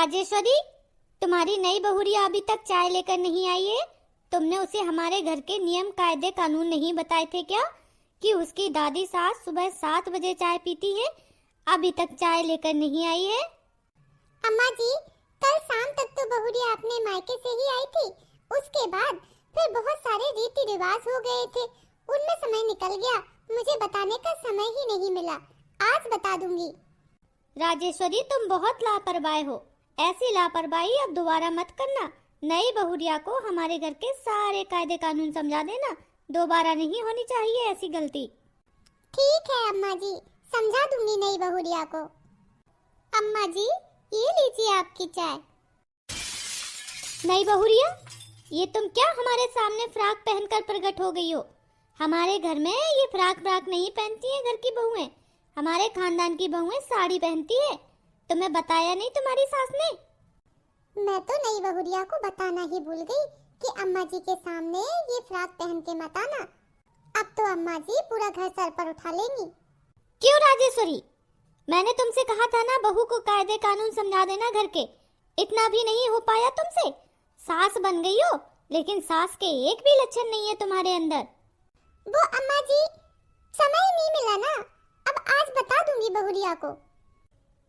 राजेश्वरी, तुम्हारी नई बहुरिया अभी तक चाय लेकर नहीं आई है। तुमने उसे हमारे घर के नियम कायदे कानून नहीं बताए थे क्या कि उसकी दादी सास सुबह 7 बजे चाय पीती है? अभी तक चाय लेकर नहीं आई है। अम्मा जी, कल शाम तक तो बहुरिया अपने मायके से ही आई थी। उसके बाद फिर बहुत सारे रीति रिवाज हो गए थे, उनमें समय निकल गया। मुझे बताने का समय ही नहीं मिला। आज बता दूंगी। राजेश्वरी, तुम बहुत लापरवाह हो। ऐसी लापरवाही अब दोबारा मत करना। नई बहुरिया को हमारे घर के सारे कायदे कानून समझा देना। दोबारा नहीं होनी चाहिए ऐसी गलती। ठीक है अम्मा जी, समझा दूंगी नई बहुरिया को। अम्मा जी, ये लीजिए आपकी चाय। नई बहुरिया, ये तुम क्या हमारे सामने फ्राक पहनकर प्रकट हो गई हो? हमारे घर में ये फ्राक नहीं पहनती है घर की बहुएं। हमारे खानदान की बहुएं साड़ी पहनती है। तुम्हें बताया नहीं तुम्हारी सास ने? मैं तो नई बहुरिया को बताना ही भूल गई कि अम्मा जी के सामने ये फ्राक पहन के मत आना। अब तो अम्मा जी पूरा घर सर पर उठा लेंगी। क्यों राजेश्वरी? मैंने तुमसे कहा था ना बहू को कायदे कानून समझा देना घर के। इतना भी नहीं हो पाया तुमसे? सास बन गई हो, लेकिन सास के एक भी लक्षण नहीं है तुम्हारे अंदर। वो अम्मा जी, समय नहीं मिला ना। अब आज बता दूंगी बहुरिया को।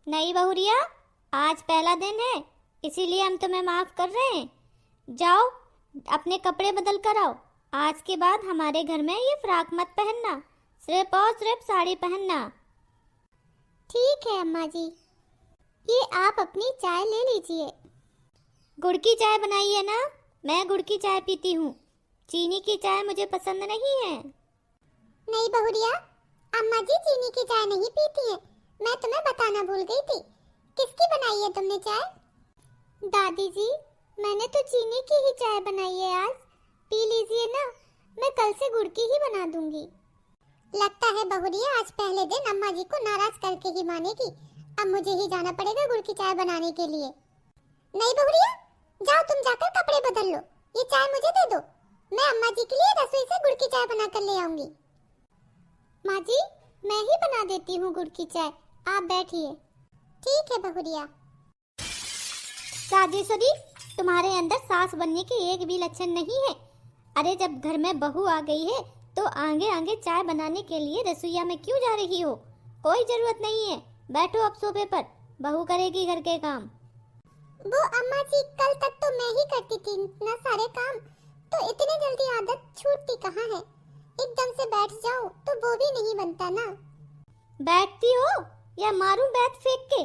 नहीं बहुरिया, आज पहला दिन है, इसीलिए हम तुम्हें माफ कर रहे हैं। जाओ अपने कपड़े बदल कर आओ। आज के बाद हमारे घर में ये फ्राक मत पहनना, सिर्फ और सिर्फ साड़ी पहनना। ठीक है अम्मा जी। ये आप अपनी चाय ले लीजिए। गुड़ की चाय बनाई है ना? मैं गुड़ की चाय पीती हूँ, चीनी की चाय मुझे पसंद नहीं है। नहीं बहुरिया, अम्मा जी चीनी की चाय नहीं पीती हैं। मैं तुम्हें बताना भूल गई थी। किसकी बनाई है तुमने चाय? दादी जी, मैंने तो चीनी की ही चाय बनाई है आज। पी लीजिए ना, मैं कल से गुड़ की ही बना दूंगी। लगता है बहुरिया आज पहले दिन अम्मा जी को नाराज करके ही मानेगी। अब मुझे ही जाना पड़ेगा गुड़ की चाय बनाने के लिए। नहीं बहुरिया, जाओ तुम जाकर कपड़े बदल लो। ये चाय मुझे दे दो, मैं अम्मा जी के लिए रसोई से गुड़ की चाय बना कर ले आऊंगी। माँ जी, मैं ही बना देती हूँ गुड़ की चाय, आप बैठिए। ठीक है बहुरिया। राजेश्वरी, तुम्हारे अंदर सास बनने के एक भी लक्षण नहीं है। अरे जब घर में बहू आ गई है तो आगे आगे चाय बनाने के लिए रसोईया में क्यों जा रही हो? कोई जरूरत नहीं है, बैठो अब सोफे पर, बहू करेगी घर के काम। वो अम्मा जी, कल तक तो मैं ही करती थी इतना सारे काम, तो इतनी जल्दी आदत छूटती कहाँ है। एकदम से बैठ जाओ तो वो भी नहीं बनता ना। बैठती हो या मारूं बैठ फेंक के?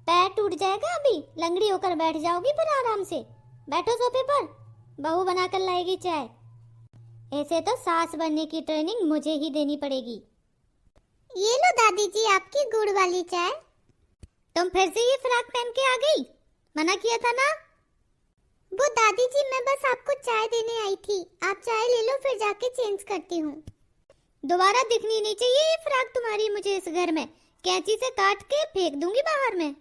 पैर टूट जाएगा, अभी लंगड़ी होकर बैठ जाओगी पर आराम से। बैठो सोफे पर, बहू बनाकर लाएगी चाय। ऐसे तो सास बनने की ट्रेनिंग मुझे ही देनी पड़ेगी। ये लो दादी जी आपकी गुड़ वाली चाय। तुम फिर से ये फ्राक पहन के आ गई? मना किया था ना? वो दादी जी, मैं बस आपको चाय देने आई थी। आप चाय ले लो, फिर जाके चेंज करती हूँ। दोबारा दिखनी नहीं चाहिए ये फ्राक तुम्हारी मुझे इस घर में। कैंची से काट के फेंक दूंगी बाहर में।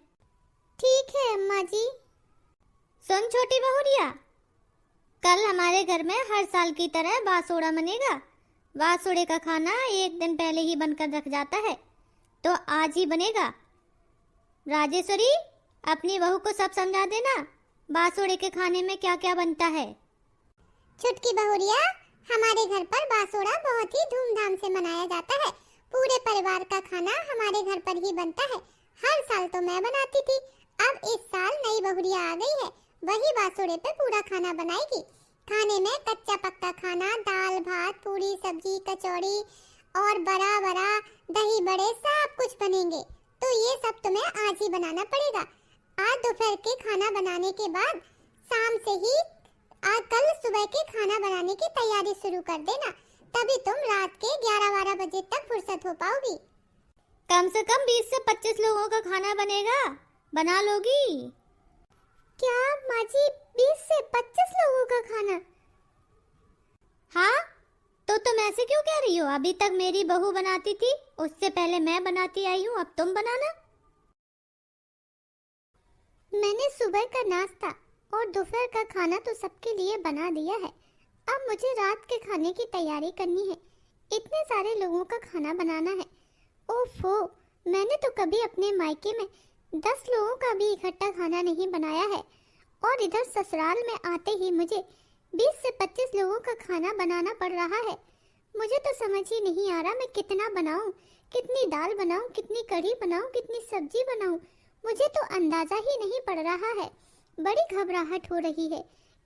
ठीक है अम्मा जी। सुन छोटी बहुरिया, कल हमारे घर में हर साल की तरह बासोड़ा बनेगा। बासोड़े का खाना एक दिन पहले ही बनकर रख जाता है, तो आज ही बनेगा। राजेश्वरी, अपनी बहू को सब समझा देना बासोड़े के खाने में क्या क्या बनता है। छुटकी बहुरिया, हमारे घर पर बासोड़ा बहुत ही धूमधाम से मनाया जाता है। पूरे परिवार का खाना हमारे घर पर ही बनता है। हर साल तो मैं बनाती थी, अब इस साल नई बहुरिया आ गई है, वही बासोड़े पे पूरा खाना बनाएगी। खाने में कच्चा पक्का खाना, दाल भात, पूरी सब्जी, कचौड़ी और बड़ा बड़ा दही बड़े सब कुछ बनेंगे। तो ये सब तुम्हें आज ही बनाना पड़ेगा। आज दोपहर के खाना बनाने के बाद शाम से ही आज कल सुबह के खाना बनाने की तैयारी शुरू कर देना, तभी तुम रात के 11-12 बजे तक फुर्सत हो पाओगी। कम से कम 20 से 25 लोगों का खाना बनेगा, बना लोगी? क्या माँ जी, 20 से 25 लोगों का खाना? हाँ, तो तुम ऐसे क्यों कह रही हो? अभी तक मेरी बहू बनाती थी, उससे पहले मैं बनाती आई हूँ, अब तुम बनाना। मैंने सुबह का नाश्ता और दोपहर का खाना तो सबके लिए बना दिया है। अब मुझे रात के खाने की तैयारी करनी है। इतने सारे लोगों का खाना बनाना है। ओफो, मैंने तो कभी अपने मायके में 10 लोगों का भी इकट्ठा खाना नहीं बनाया है, और इधर ससुराल में आते ही मुझे 20 से 25 लोगों का खाना बनाना पड़ रहा है। मुझे तो समझ ही नहीं आ रहा मैं कितना बनाऊं, कितनी दाल बनाऊं, कितनी कढ़ी बनाऊं, कितनी सब्जी बनाऊं। मुझे तो अंदाजा ही नहीं पड़ रहा है। बड़ी घबराहट हो रही है।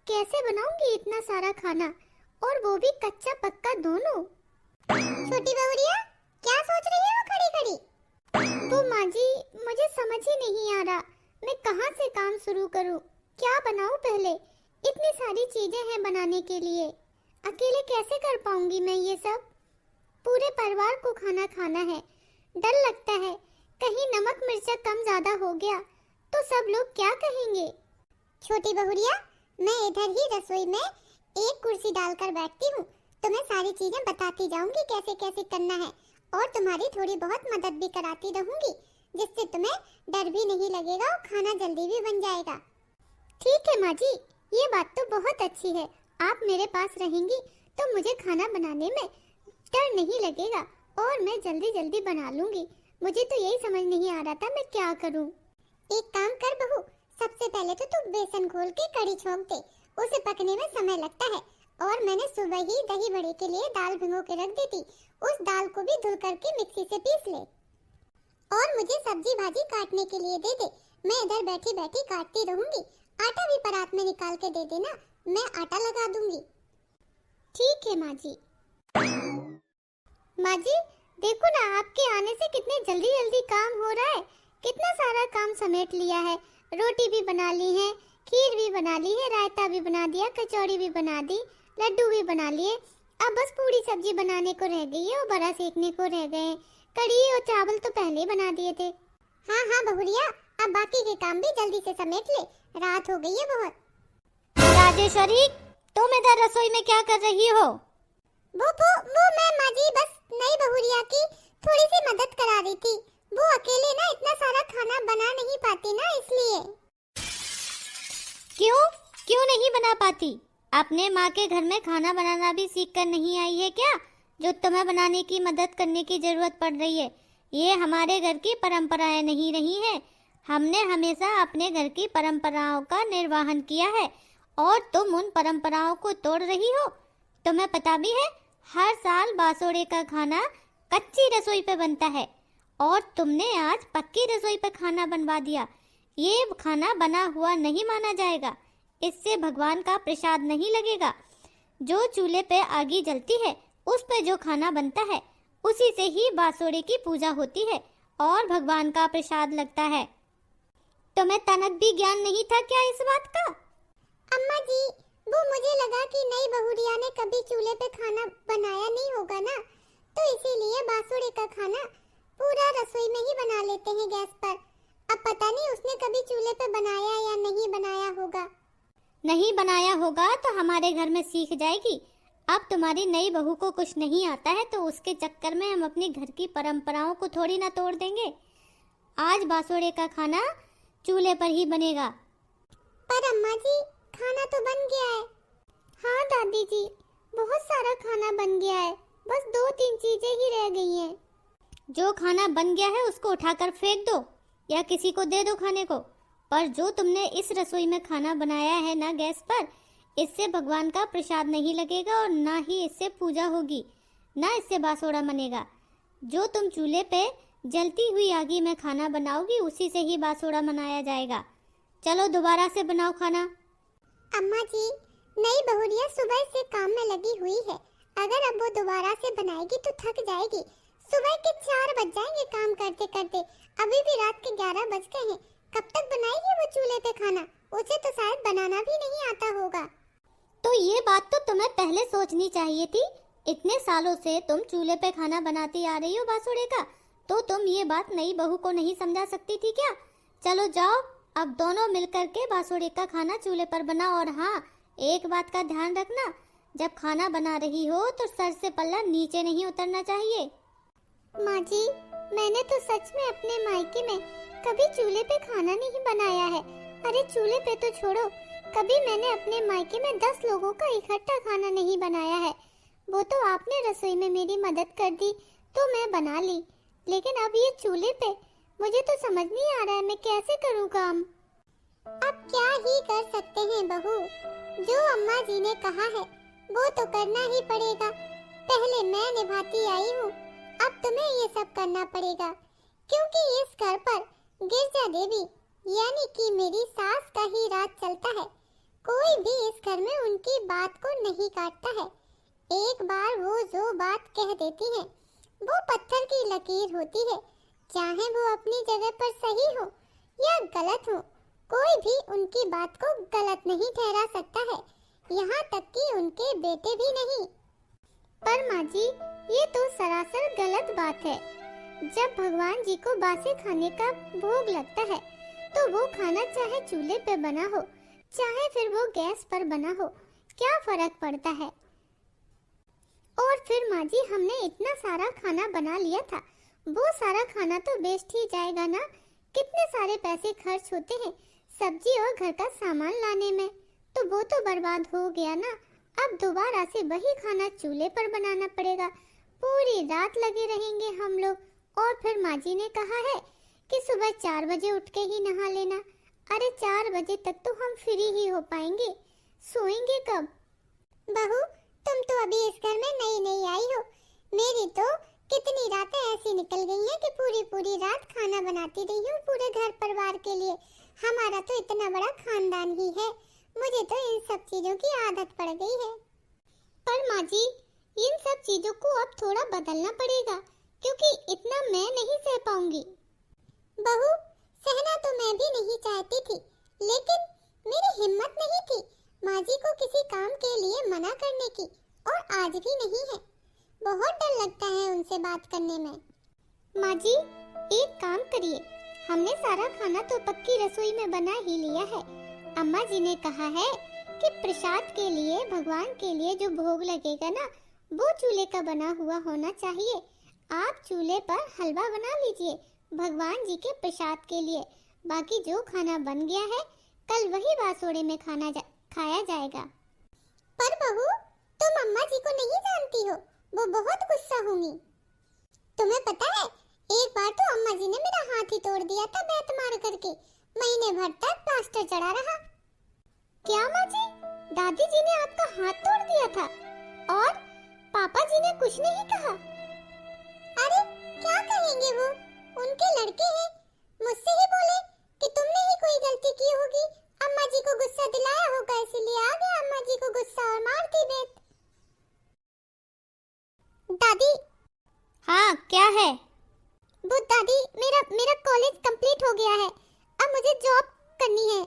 कैसे बनाऊंगी इतना सारा खाना, और वो भी कच्चा पक्का दोनों। छोटी बहुरिया, क्या सोच रही हो खड़ी खड़ी? वो माँ जी, मुझे समझ ही नहीं आ रहा मैं कहाँ से काम शुरू करूँ, क्या बनाऊँ पहले। इतनी सारी चीजें हैं बनाने के लिए, अकेले कैसे कर पाऊंगी मैं ये सब। पूरे परिवार को खाना खाना है। डर लगता है कहीं नमक मिर्चा कम ज्यादा हो गया तो सब लोग क्या कहेंगे। छोटी बहुरिया, मैं इधर ही रसोई में एक कुर्सी डालकर बैठती हूँ। तुम्हें सारी चीजें बताती जाऊंगी कैसे कैसे करना है, और तुम्हारी थोड़ी बहुत मदद भी कराती रहूंगी, जिससे तुम्हें डर भी नहीं लगेगा और खाना जल्दी भी बन जाएगा। ठीक है माँ जी, ये बात तो बहुत अच्छी है। आप मेरे पास रहेंगी तो मुझे खाना बनाने में डर नहीं लगेगा, और मैं जल्दी जल्दी बना लूंगी। मुझे तो यही समझ नहीं आ रहा था मैं क्या करूं। एक काम कर बहू, सबसे पहले तो तू बेसन घोल के कढ़ी छोंक दे, उसे पकने में समय लगता है। और मैंने सुबह ही दही बड़े के लिए दाल भिगो के रख दी थी, उस दाल को भी धुल करके मिक्सी से पीस ले। और मुझे सब्जी भाजी काटने के लिए दे दे, मैं इधर बैठी बैठी काटती रहूंगी। आटा भी परात में निकाल के दे देना, मैं आटा लगा दूंगी। ठीक है माँ जी। माँ जी देखो ना, आपके आने से कितने जल्दी जल्दी काम हो रहा है। कितना सारा काम समेट लिया है। रोटी भी बना ली है, खीर भी बना ली है, रायता भी बना दिया, कचौड़ी भी बना दी, लड्डू भी बना लिए। अब बस पूरी सब्जी बनाने को रह गई है और बड़ा सेकने को रह गए हैं। कढ़ी और चावल तो पहले ही बना दिए थे। हाँ हाँ बहुरिया, अब बाकी के काम भी जल्दी से समेट ले, रात हो गई है बहुत। राजेश्वरी, तुम इधर रसोई में क्या कर रही हो? वो मैं माँ जी बस नई बहुरिया की थोड़ी सी मदद करा रही थी। वो अकेले ना इतना सारा खाना बना नहीं पाती ना, इसलिए। क्यों नहीं बना पाती? अपने माँ के घर में खाना बनाना भी सीख कर नहीं आई है क्या, जो तुम्हें बनाने की मदद करने की जरूरत पड़ रही है? ये हमारे घर की परंपराएं नहीं रही हैं। हमने हमेशा अपने घर की परंपराओं का निर्वहन किया है, और तुम उन परंपराओं को तोड़ रही हो। तुम्हें पता भी है हर साल बासोड़े का खाना कच्ची रसोई पे बनता है, और तुमने आज पक्की रसोई पे खाना बनवा दिया। ये खाना बना हुआ नहीं माना जाएगा, इससे भगवान का प्रसाद नहीं लगेगा। जो चूल्हे पे आगी जलती है उस पे जो खाना बनता है उसी से ही बासोड़े की पूजा होती है और भगवान का प्रसाद लगता है। तुम्हें तनक भी ज्ञान नहीं था क्या इस बात का? अम्मा जी, वो मुझे लगा कि नई बहुरिया ने कभी चूल्हे पे खाना बनाया नहीं होगा ना, तो इसीलिए बासुड़े का खाना पूरा रसोई में ही बना लेते हैं गैस पर। अब पता नहीं उसने कभी चूल्हे पे बनाया या नहीं बनाया होगा। नहीं बनाया होगा तो हमारे घर में सीख जाएगी। अब तुम्हारी नई बहू को कुछ नहीं आता है तो उसके चक्कर में हम अपने घर की परंपराओं को थोड़ी ना तोड़ देंगे। आज बासुड़े का खाना चूल्हे पर ही बनेगा। पर अम्मा जी, खाना तो बन गया है। हाँ दादी जी, बहुत सारा खाना बन गया है, बस 2-3 चीजें ही रह गई हैं। जो खाना बन गया है उसको उठाकर फेंक दो या किसी को दे दो खाने को। पर जो तुमने इस रसोई में खाना बनाया है ना गैस पर, इससे भगवान का प्रसाद नहीं लगेगा और ना ही इससे पूजा होगी, ना इससे बासोड़ा बनेगा। जो तुम चूल्हे पे जलती हुई आगी में खाना बनाओगी उसी से ही बासोड़ा मनाया जाएगा। चलो दोबारा से बनाओ खाना। अम्मा जी, नई बहुरिया सुबह से काम में लगी हुई है। अगर अब वो दोबारा से बनाएगी तो थक जाएगी। सुबह के 4 बज जाएंगे काम करते करते, अभी भी रात के 11 बज गए हैं। कब तक बनाएगी वो चूल्हे पे खाना? उसे तो शायद बनाना भी नहीं आता होगा। तो ये बात तो तुम्हें पहले सोचनी चाहिए थी। इतने सालों से तुम चूल्हे पे खाना बनाती आ रही हो बासुड़े का, तो तुम ये बात नई बहू को नहीं समझा सकती थी क्या? चलो जाओ, अब दोनों मिलकर के बासुड़े का खाना चूल्हे पर बनाओ। और हाँ, एक बात का ध्यान रखना, जब खाना बना रही हो तो सर से पल्ला नीचे नहीं उतरना चाहिए। माँ जी, मैंने तो सच में अपने मायके में कभी चूल्हे पे खाना नहीं बनाया है। अरे चूल्हे पे तो छोड़ो, कभी मैंने अपने मायके में 10 लोगों का इकट्ठा खाना नहीं बनाया है। वो तो आपने रसोई में मेरी मदद कर दी तो मैं बना ली, लेकिन अब ये चूल्हे पे मुझे तो समझ नहीं आ रहा है मैं कैसे करूँ काम। अब क्या ही कर सकते हैं बहू, जो अम्मा जी ने कहा है वो तो करना ही पड़ेगा। पहले मैं निभाती आई हूँ, अब तुम्हें ये सब करना पड़ेगा, क्योंकि इस घर पर गिरजा देवी यानी कि मेरी सास का ही राज चलता है। कोई भी इस घर में उनकी बात को नहीं काटता है। एक बार वो जो बात कह देती है वो पत्थर की लकीर होती है, चाहे वो अपनी जगह पर सही हो या गलत हो, कोई भी उनकी बात को गलत नहीं ठहरा सकता है, यहाँ तक कि उनके बेटे भी नहीं। पर माँ जी, ये तो सरासर गलत बात है। जब भगवान जी को बासी खाने का भोग लगता है तो वो खाना चाहे चूल्हे पे बना हो चाहे फिर वो गैस पर बना हो, क्या फर्क पड़ता है। और फिर माँ जी, हमने इतना सारा खाना बना लिया था, वो सारा खाना तो वेस्ट ही जाएगा ना। कितने सारे पैसे खर्च होते हैं सब्जी और घर का सामान लाने में, तो वो तो बर्बाद हो गया ना। अब दोबारा से वही खाना चूल्हे पर बनाना पड़ेगा, पूरी रात लगे रहेंगे हम लोग। और फिर माँ जी ने कहा है कि सुबह 4 बजे उठ के ही नहा लेना। अरे 4 बजे तक तो हम फ्री ही हो पाएंगे, सोएंगे कब। बहू, तुम तो अभी इस घर में नई नई आई हो, मेरी तो कितनी रातें ऐसी निकल गई हैं कि पूरी पूरी रात खाना बनाती रही हूँ पूरे घर परिवार के लिए। हमारा तो इतना बड़ा खानदान ही है, मुझे तो इन सब चीजों की आदत पड़ गई है। पर माँ जी, इन सब चीजों को अब थोड़ा बदलना पड़ेगा, क्योंकि इतना मैं नहीं सह पाऊंगी। बहू, सहना तो मैं भी नहीं चाहती थी, लेकिन मेरी हिम्मत नहीं थी माँ जी को किसी काम के लिए मना करने की, और आज भी नहीं है। बहुत डर लगता है उनसे बात करने में। माँ जी, एक काम करिए, हमने सारा खाना तो पक्की रसोई में बना ही लिया है। अम्मा जी ने कहा है कि प्रसाद के लिए, भगवान के लिए जो भोग लगेगा ना, वो चूल्हे का बना हुआ होना चाहिए। आप चूल्हे पर हलवा बना लीजिए भगवान जी के प्रसाद के लिए। बाकी जो खाना बन गया है कल वही बासोड़े में खाया जाएगा। पर बहू, तुम अम्मा जी को नहीं जानती हो, वो बहुत गुस्सा होंगी। तुम्हें पता है, एक बार तो अम्मा जी ने मेरा हाथ ही तोड़ दिया था बैत मार करके, महीने भर तक प्लास्टर चढ़ा रहा। क्या माँ जी, दादी जी ने आपका हाथ तोड़ दिया था और पापा जी ने कुछ नहीं कहा? अरे क्या कहेंगे, वो उनके लड़के हैं, मुझसे ही बोले कि तुमने ही कोई गलती की होगी, अम्मा जी को गुस्सा दिलाया होगा, इसलिए आ गया अम्मा जी को गुस्सा और मार दी बेत। दादी। हाँ, क्या है? वो दादी, मेरा कॉलेज कंप्लीट हो गया है, अब मुझे जॉब करनी है।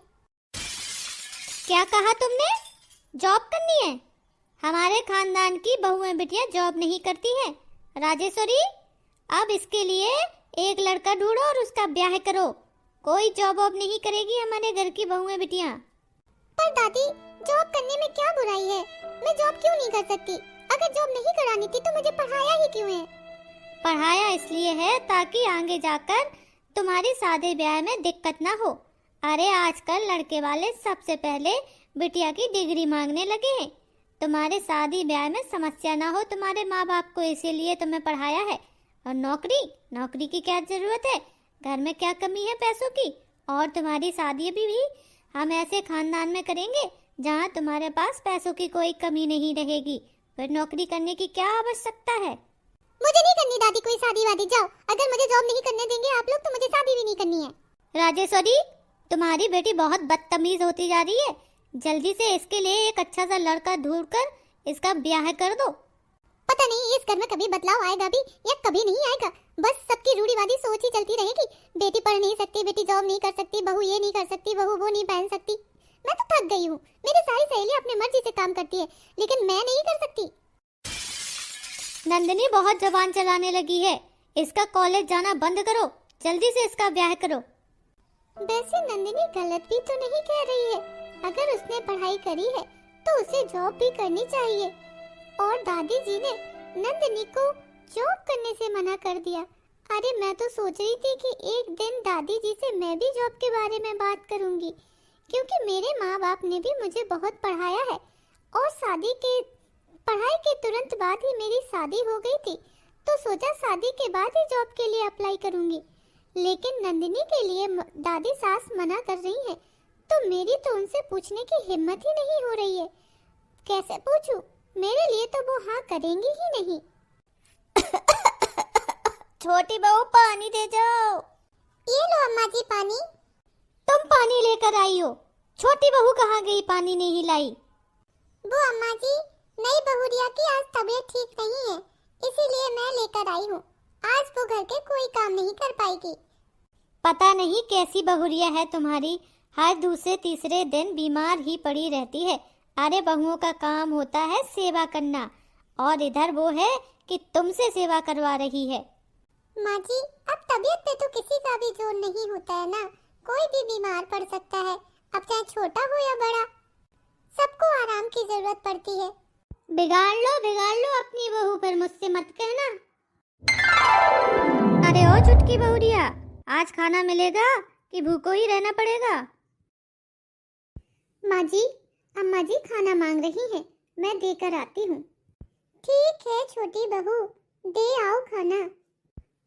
क्या कहा तुमने? जॉब करनी है? हमारे खानदान की बहुएं बिटियां जॉब नहीं करती हैं। राजेश्वरी, अब इसके लिए एक लड़का ढूंढो और उसका ब्याह करो। कोई जॉब वॉब नहीं करेगी हमारे घर की बहुएं बिटियां। पर दादी, जॉब करने में क्या बुराई है? मैं जॉब क्यों नहीं कर सकती? अगर जॉब नहीं करानी थी तो मुझे पढ़ाया ही क्यों है? पढ़ाया इसलिए है ताकि आगे जाकर तुम्हारी शादी ब्याह में दिक्कत ना हो। अरे आजकल लड़के वाले सबसे पहले बिटिया की डिग्री मांगने लगे हैं। तुम्हारे शादी ब्याह में समस्या ना हो तुम्हारे माँ बाप को, इसीलिए तुम्हें पढ़ाया है। और नौकरी की क्या जरूरत है? घर में क्या कमी है पैसों की? और तुम्हारी शादी भी हम ऐसे खानदान में करेंगे जहाँ तुम्हारे पास पैसों की कोई कमी नहीं रहेगी। फिर नौकरी करने की क्या आवश्यकता है? मुझे नहीं करनी दादी कोई शादी वादी, जाओ। अगर मुझे जॉब नहीं करने देंगे आप लोग तो मुझे शादी भी नहीं करनी है। राजेश्वरी, तुम्हारी बेटी बहुत बदतमीज होती जा रही है। जल्दी से इसके लिए एक अच्छा सा लड़का ढूंढकर इसका ब्याह कर दो। पता नहीं इस घर में कभी बदलाव आएगा भी या कभी नहीं आएगा। बस सबकी रूढ़िवादी सोच ही चलती रहेगी। बेटी पढ़ नहीं सकती, बेटी जॉब नहीं कर सकती, बहू ये नहीं कर सकती, बहू वो नहीं पहन सकती। मैं तो थक गई हूँ। मेरी सारी सहेली अपनी मर्जी से काम करती है, लेकिन मैं नहीं कर सकती। नंदिनी बहुत जबान चलाने लगी है। इसका कॉलेज जाना बंद करो, जल्दी से इसका ब्याह करो। वैसे नंदिनी गलत भी तो नहीं कह रही है। अगर उसने पढ़ाई करी है तो उसे जॉब भी करनी चाहिए। और दादी जी ने नंदिनी को जॉब करने से मना कर दिया। अरे मैं तो सोच रही थी कि एक दिन दादी जी से मैं भी जॉब के बारे में बात करूंगी, क्योंकि मेरे माँ बाप ने भी मुझे बहुत पढ़ाया है और पढ़ाई के तुरंत बाद ही मेरी शादी हो गई थी, तो सोचा शादी के बाद ही जॉब के लिए अप्लाई करूंगी। लेकिन नंदिनी के लिए दादी सास मना कर रही है, तो मेरी तो उनसे पूछने की हिम्मत ही नहीं हो रही है। कैसे पूछूं? मेरे लिए तो वो हाँ करेंगी ही नहीं। छोटी बहू पानी दे जाओ। ये लो अम्मा जी पानी। तुम पानी लेकर आई हो, छोटी बहू कहाँ गई? पानी नहीं लाई। वो अम्मा जी, नई बहुरिया की आज तबीयत ठीक नहीं है, इसीलिए मैं लेकर आई हूँ। आज वो घर के कोई काम नहीं कर पाएगी। पता नहीं कैसी बहुरिया है तुम्हारी, हर दूसरे तीसरे दिन बीमार ही पड़ी रहती है। अरे बहुओं का काम होता है सेवा करना, और इधर वो है कि तुमसे सेवा करवा रही है। माँ जी, अब तबीयत पे तो किसी का भी जोर नहीं होता है ना, कोई भी बीमार पड़ सकता है, अब चाहे छोटा हो या बड़ा, सबको आराम की जरूरत पड़ती है। बिगाड़ लो अपनी बहू, पर मुझसे मत कहना। अरे ओ चुटकी बहुरिया, आज खाना मिलेगा कि भूखो ही रहना पड़ेगा? माँ जी, अम्मा जी खाना मांग रही हैं, मैं देकर आती हूँ। ठीक है छोटी बहू, दे आओ खाना।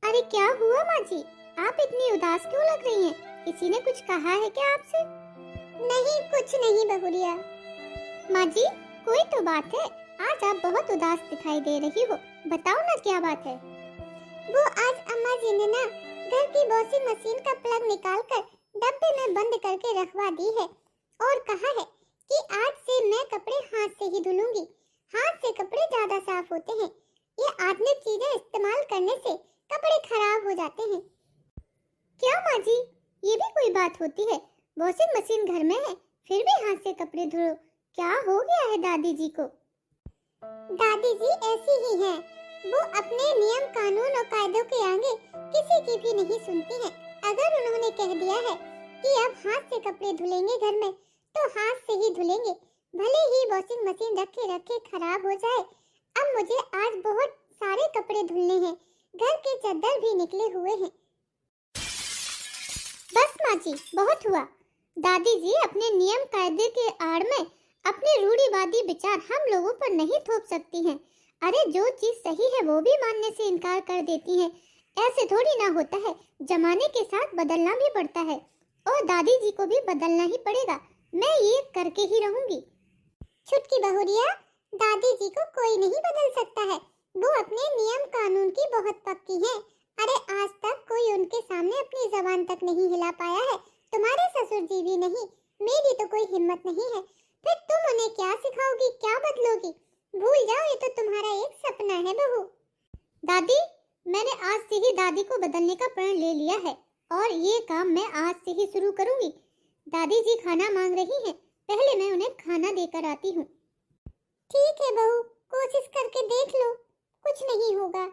अरे क्या हुआ माँ जी, आप इतनी उदास क्यों लग रही हैं? किसी ने कुछ कहा है क्या आपसे? नहीं, कुछ नहीं बहुरिया। माँ जी, कोई तो बात है, आज आप बहुत उदास दिखाई दे रही हो, बताओ ना क्या बात है? वो आज अम्मा जी ने ना घर की वॉशिंग मशीन का प्लग निकालकर डब्बे में बंद करके रखवा दी है और कहा है कि आज से मैं कपड़े हाथ से ही धुलूंगी। हाथ से कपड़े ज्यादा साफ होते हैं, ये आधुनिक चीजें इस्तेमाल करने से कपड़े खराब हो जाते हैं। क्या माँ जी, ये भी कोई बात होती है? वॉशिंग मशीन घर में है, फिर भी हाथ से कपड़े धुलो, क्या हो गया है दादी जी को? दादी जी ऐसी ही हैं, वो अपने नियम कानून और कायदों के आगे किसी की भी नहीं सुनती हैं। अगर उन्होंने कह दिया है कि अब हाथ से कपड़े धुलेंगे घर में, तो हाथ से ही धुलेंगे, भले ही वॉशिंग मशीन रखे रखे खराब हो जाए। अब मुझे आज बहुत सारे कपड़े धुलने हैं, घर के चद्दर भी निकले हुए हैं। बस माँ जी, बहुत हुआ। दादी जी अपने नियम कायदे के आड़ में अपने रूढ़िवादी विचार हम लोगों पर नहीं थोप सकती हैं। अरे जो चीज सही है वो भी मानने से इनकार कर देती हैं। ऐसे थोड़ी ना होता है, जमाने के साथ बदलना भी पड़ता है, और दादी जी को भी बदलना ही पड़ेगा। मैं ये करके ही रहूंगी। छुटकी बहुरिया, दादी जी को कोई नहीं बदल सकता है, वो अपने नियम कानून की बहुत पक्की हैं। अरे आज तक कोई उनके सामने अपनी जबान तक नहीं हिला पाया है, तुम्हारे ससुर जी भी नहीं, मेरी तो कोई हिम्मत नहीं है। फिर तुम उन्हें क्या सिखाओगी, क्या बदलोगी? भूल जाओ, ये तो तुम्हारा एक सपना है बहू। दादी, मैंने आज से ही दादी को बदलने का प्रण ले लिया है, और ये काम मैं आज से ही शुरू करूंगी। दादी जी खाना मांग रही हैं, पहले मैं उन्हें खाना देकर आती हूँ। ठीक है बहू, कोशिश करके देख लो, कुछ नहीं होगा।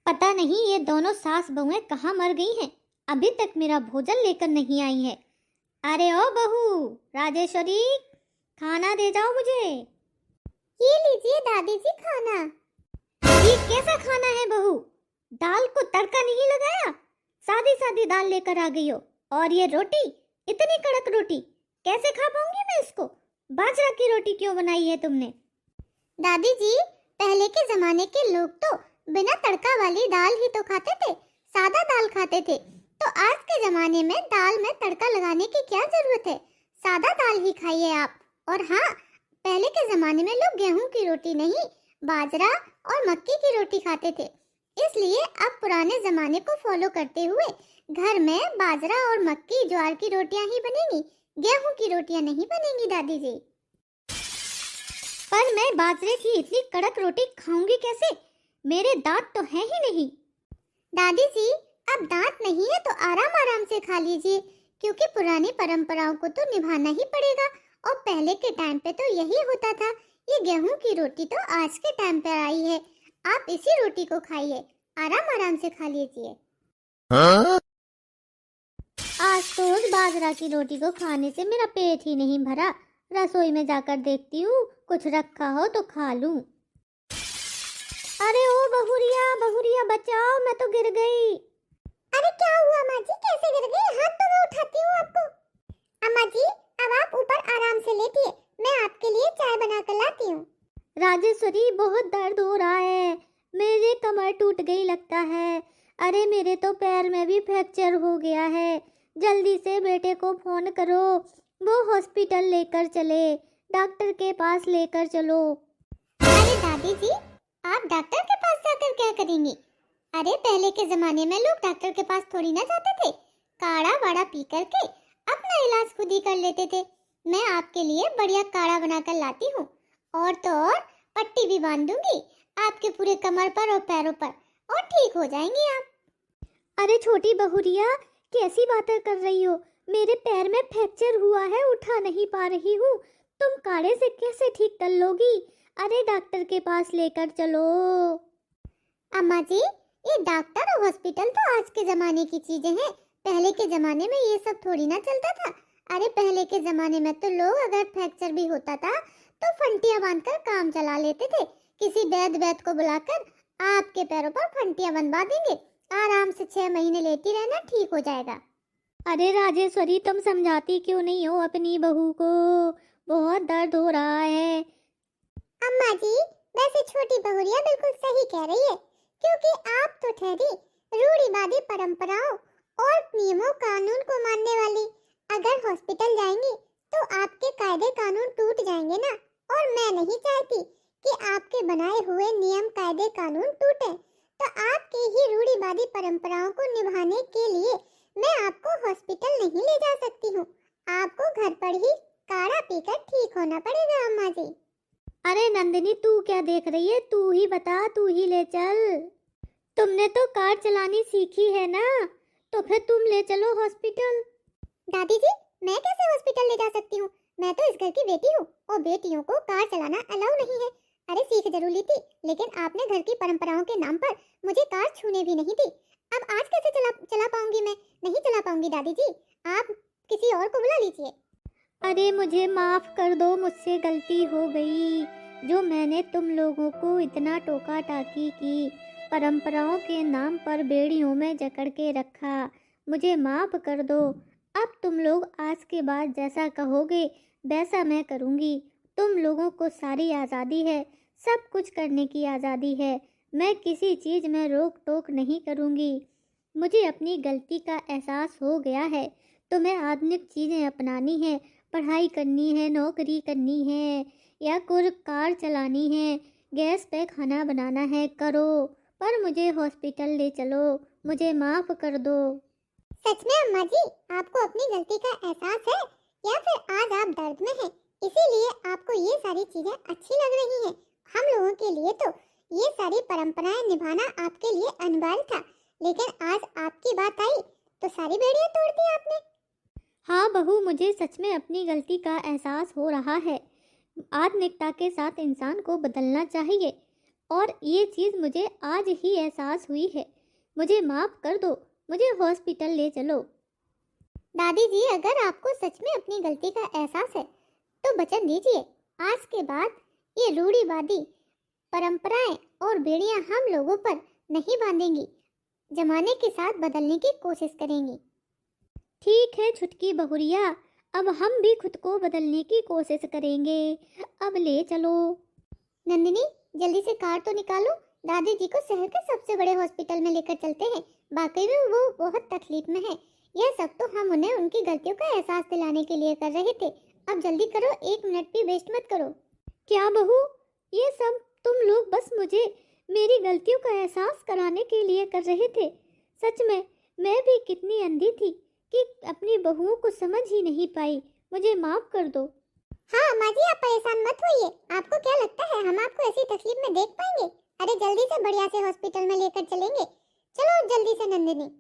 पता नहीं ये दोनों सास बहुएं कहाँ मर गई हैं, अभी तक मेरा भोजन लेकर नहीं आई है। अरे ओ बहू राजेश्वरी, खाना दे जाओ मुझे। ये लीजिए दादी जी खाना। ये कैसा खाना है बहू? दाल को तड़का नहीं लगाया, सादी सादी दाल लेकर आ गई हो, और ये रोटी, इतनी कड़क रोटी कैसे खा पाऊंगी मैं इसको? बाजरा की रोटी क्यों बनाई है तुमने? दादी जी, पहले के जमाने के लोग तो बिना तड़का वाली दाल ही तो खाते थे, सादा दाल खाते थे। तो आज के जमाने में दाल में तड़का लगाने की क्या जरूरत है? सादा दाल ही खाइए आप। और हाँ, पहले के जमाने में लोग गेहूं की रोटी नहीं, बाजरा और मक्की की रोटी खाते थे, इसलिए अब पुराने जमाने को फॉलो करते हुए घर में बाजरा और मक्की ज्वार की रोटियां ही बनेंगी, गेहूं की रोटियां नहीं बनेंगी दादी जी। पर मैं बाजरे की इतनी कड़क रोटी खाऊंगी कैसे? मेरे दांत तो हैं ही नहीं। दादी जी, अब दांत नहीं है तो आराम आराम से खा लीजिए, क्योंकि पुरानी परंपराओं को तो निभाना ही पड़ेगा। और पहले के टाइम पे तो यही होता था। ये गेहूं की रोटी तो आज के टाइम पर आई है, आप इसी रोटी को खाइए, आराम आराम से खा लीजिए। आज तो उस बाजरा की रोटी को खाने से मेरा पेट ही नहीं भरा। रसोई में जाकर देखती हूँ, कुछ रखा हो तो खा लूं। अरे ओ बहुरिया, बहुरिया बचाओ, मैं तो गिर गई। अरे क्या हुआ माँ जी, कैसे गिर गई? हाथ तो मैं उठाती हूँ आपको। अम्मा जी, अब आप ऊपर आराम से लेटिए, मैं आपके लिए चाय बना कर लाती हूँ। राजेश्वरी, बहुत दर्द हो रहा है, मेरी कमर टूट गई लगता है। अरे मेरे तो पैर में भी फ्रैक्चर हो गया है, जल्दी से बेटे को फोन करो, वो हॉस्पिटल लेकर चले, डॉक्टर के पास लेकर चलो। अरे दादी जी, आप डॉक्टर के पास जाकर क्या करेंगी? अरे पहले के जमाने में लोग डॉक्टर के पास थोड़ी ना जाते थे, काढ़ा वाड़ा पी करके अपना इलाज खुद ही कर लेते थे। मैं आपके लिए बढ़िया काढ़ा बनाकर लाती हूँ, और तो और पट्टी भी बांध दूंगी आपके पूरे कमर पर और पैरों पर, और ठीक हो जाएंगी आप। अरे छोटी बहुरिया, कैसी बातें कर रही हो? मेरे पैर में फ्रैक्चर हुआ है, उठा नहीं पा रही हूँ, तुम काढ़े से कैसे ठीक कर लोगी? अरे डॉक्टर के पास लेकर चलो। अम्मा जी, ये डॉक्टर और हॉस्पिटल तो आज के जमाने की चीजें हैं, पहले के जमाने में ये सब थोड़ी ना चलता था। अरे पहले के जमाने में तो लोग अगर फ्रैक्चर भी होता था तो फंटियां बांधकर काम चला लेते थे। किसी वैद्य को बुलाकर आपके पैरों पर फंटियां बंधवा देंगे, आराम से 6 महीने लेटी रहना, ठीक हो जाएगा। अरे राजेश्वरी, तुम समझाती क्यों नहीं हो अपनी बहू को? बहुत दर्द हो रहा है। अम्मा जी, वैसे छोटी बहुरिया बिल्कुल सही कह रही है, क्योंकि आप तो ठहरी रूढ़िवादी परंपराओं और नियमों कानून को मानने वाली। अगर हॉस्पिटल जाएंगी तो आपके कायदे कानून टूट जाएंगे ना, और मैं नहीं चाहती कि आपके बनाए हुए नियम कायदे कानून टूटे। तो आपकी ही रूढ़िवादी परंपराओं को निभाने के लिए मैं आपको हॉस्पिटल नहीं ले जा सकती हूँ। आपको घर पर ही काढ़ा पीकर ठीक होना पड़ेगा अम्मा जी। अरे नंदिनी, तू क्या देख रही है? तू ही बता, तू ही ले चल। तुमने तो कार चलानी सीखी है ना, तो फिर तुम ले चलो हॉस्पिटल। दादी जी, मैं कैसे हॉस्पिटल ले जा सकती हूँ? मैं तो इस घर की बेटी हूँ, और बेटियों को कार चलाना अलाउ नहीं है। अरे सीख जरूर ली थी, लेकिन आपने घर की परंपराओं के नाम पर मुझे कार छूने भी नहीं दी। अब आज कैसे चला पाऊंगी? मैं नहीं चला पाऊंगी दादी जी, आप किसी और को बुला लीजिए। अरे मुझे माफ कर दो, मुझसे गलती हो गई, जो मैंने तुम लोगों को इतना टोका टाकी की, परंपराओं के नाम पर बेड़ियों में जकड़ के रखा। मुझे माफ कर दो। अब तुम लोग आज के बाद जैसा कहोगे वैसा मैं करूँगी। तुम लोगों को सारी आज़ादी है, सब कुछ करने की आज़ादी है। मैं किसी चीज़ में रोक टोक नहीं करूँगी। मुझे अपनी गलती का एहसास हो गया है। तुम्हें आधुनिक चीज़ें अपनानी है, पढ़ाई करनी है, नौकरी करनी है, या कोई कार चलानी है, गैस पे खाना बनाना है, करो, पर मुझे हॉस्पिटल ले चलो। मुझे माफ़ कर दो। सच में अम्मा जी, आपको अपनी गलती का एहसास है, या फिर आज आप दर्द में हैं, इसीलिए आपको ये सारी चीजें अच्छी लग रही हैं? हम लोगों के लिए तो ये सारी परंपराएं निभाना आपके लिए अनिवार्य था, लेकिन आज आपकी बात आई तो सारी बेड़ियां तोड़ दी आपने। हाँ बहू, मुझे सच में अपनी गलती का एहसास हो रहा है। आत्मिकता के साथ इंसान को बदलना चाहिए, और ये चीज़ मुझे आज ही एहसास हुई है। मुझे माफ़ कर दो, मुझे हॉस्पिटल ले चलो। दादी जी, अगर आपको सच में अपनी गलती का एहसास है तो वचन दीजिए, आज के बाद ये रूढ़िवादी परंपराएं और बेड़ियां हम लोगों पर नहीं बांधेंगी, जमाने के साथ बदलने की कोशिश करेंगी। ठीक है छुटकी बहुरिया, अब हम भी खुद को बदलने की कोशिश करेंगे। अब ले चलो। नंदिनी, जल्दी से कार तो निकालो, दादी जी को शहर के सबसे बड़े हॉस्पिटल में लेकर चलते हैं। वाकई में वो बहुत तकलीफ में है। यह सब तो हम उन्हें उनकी गलतियों का एहसास दिलाने के लिए कर रहे थे। अब जल्दी करो, 1 मिनट भी वेस्ट मत करो। क्या बहू, ये सब तुम लोग बस मुझे मेरी गलतियों का एहसास कराने के लिए कर रहे थे? सच में मैं भी कितनी अंधी थी कि अपनी बहुओं को समझ ही नहीं पाई। मुझे माफ कर दो। हाँ अम्मा जी, आप परेशान मत होइए। आपको क्या लगता है हम आपको ऐसी तकलीफ में देख पाएंगे? अरे जल्दी से बढ़िया से हॉस्पिटल में लेकर चलेंगे। चलो जल्दी से नंदिनी।